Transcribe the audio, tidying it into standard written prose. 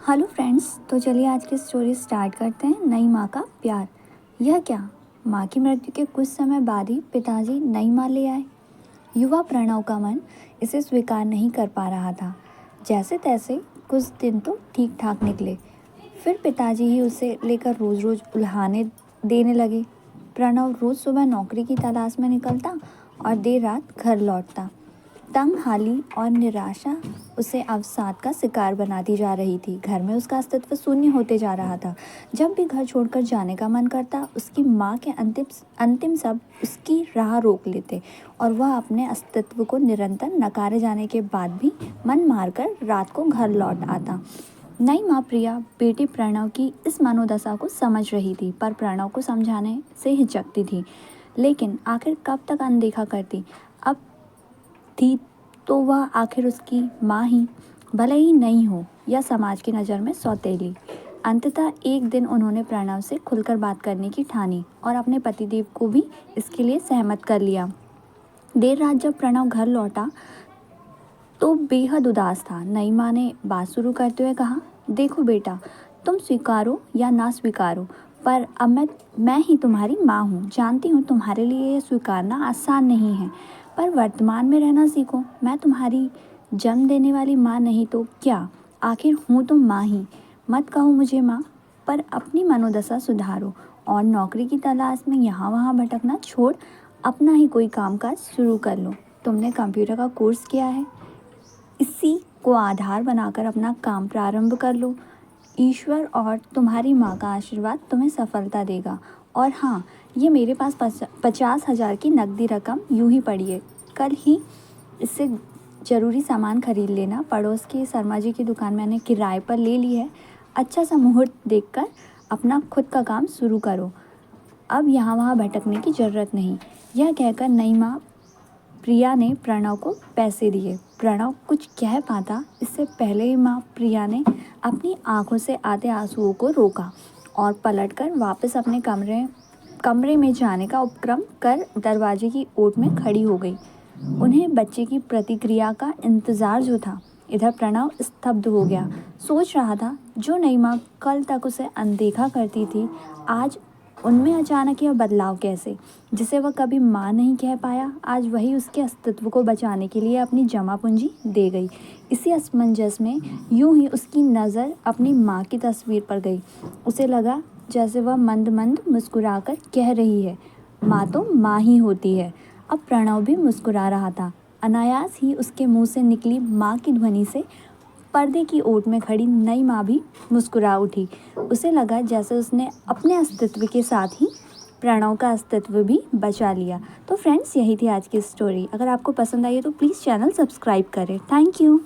Hello friends, तो चलिए आज की स्टोरी स्टार्ट करते हैं। नई माँ का प्यार। यह क्या? माँ की मृत्यु के कुछ समय बाद ही पिताजी नई माँ ले आए। युवा प्रणव का मन इसे स्वीकार नहीं कर पा रहा था। जैसे तैसे कुछ दिन तो ठीक ठाक निकले, फिर पिताजी ही उसे लेकर रोज़ रोज़ उल्हाने देने लगे। प्रणव रोज़ सुबह नौकरी की तलाश में निकलता और देर रात घर लौटता। तंगहाली और निराशा उसे अवसाद का शिकार बनाती जा रही थी। घर में उसका अस्तित्व शून्य होते जा रहा था। जब भी घर छोड़कर जाने का मन करता, उसकी माँ के अंतिम शब्द उसकी राह रोक लेते और वह अपने अस्तित्व को निरंतर नकारे जाने के बाद भी मन मारकर रात को घर लौट आता। नई माँ प्रिया बेटे प्रणव की इस मनोदशा को समझ रही थी, पर प्रणव को समझाने से हिचकती थी। लेकिन आखिर कब तक अनदेखा करती? अब थी तो वह आखिर उसकी माँ ही, भले ही नहीं हो या समाज की नज़र में सौतेली। अंततः एक दिन उन्होंने प्रणव से खुलकर बात करने की ठानी और अपने पतिदेव को भी इसके लिए सहमत कर लिया। देर रात जब प्रणव घर लौटा तो बेहद उदास था। नई माँ ने बात शुरू करते हुए कहा, देखो बेटा, तुम स्वीकारो या ना स्वीकारो, पर अब मैं ही तुम्हारी माँ हूँ। जानती हूँ तुम्हारे लिए यह स्वीकारना आसान नहीं है, पर वर्तमान में रहना सीखो। मैं तुम्हारी जन्म देने वाली माँ नहीं तो क्या, आखिर हूँ तो माँ ही। मत कहो मुझे माँ, पर अपनी मनोदशा सुधारो और नौकरी की तलाश में यहाँ वहाँ भटकना छोड़ अपना ही कोई कामकाज शुरू कर लो। तुमने कंप्यूटर का कोर्स किया है, इसी को आधार बनाकर अपना काम प्रारंभ कर लो। ईश्वर और तुम्हारी माँ का आशीर्वाद तुम्हें सफलता देगा। और हाँ, ये मेरे पास 50,000 की नकदी रकम यूं ही पड़ी है, कल ही इससे ज़रूरी सामान खरीद लेना। पड़ोस की शर्मा जी की दुकान मैंने किराए पर ले ली है। अच्छा सा मुहूर्त देखकर अपना खुद का काम शुरू करो। अब यहाँ वहाँ भटकने की ज़रूरत नहीं। यह कहकर नई माँ प्रिया ने प्रणव को पैसे दिए। प्रणव कुछ कह पाता इससे पहले ही माँ प्रिया ने अपनी आंखों से आते आंसुओं को रोका और पलटकर वापस अपने कमरे में जाने का उपक्रम कर दरवाजे की ओट में खड़ी हो गई। उन्हें बच्चे की प्रतिक्रिया का इंतज़ार जो था। इधर प्रणव स्तब्ध हो गया। सोच रहा था, जो नई माँ कल तक उसे अनदेखा करती थी, आज उनमें अचानक यह बदलाव कैसे? जिसे वह कभी माँ नहीं कह पाया, आज वही उसके अस्तित्व को बचाने के लिए अपनी जमा पूंजी दे गई। इसी असमंजस में यूं ही उसकी नज़र अपनी माँ की तस्वीर पर गई। उसे लगा जैसे वह मंद मंद मुस्कुराकर कह रही है, माँ तो माँ ही होती है। अब प्रणव भी मुस्कुरा रहा था। अनायास ही उसके मुंह से निकली माँ की ध्वनि से पर्दे की ओट में खड़ी नई माँ भी मुस्कुरा उठी। उसे लगा जैसे उसने अपने अस्तित्व के साथ ही प्रणव का अस्तित्व भी बचा लिया। तो फ्रेंड्स, यही थी आज की स्टोरी। अगर आपको पसंद आई है तो प्लीज़ चैनल सब्सक्राइब करें। Thank you.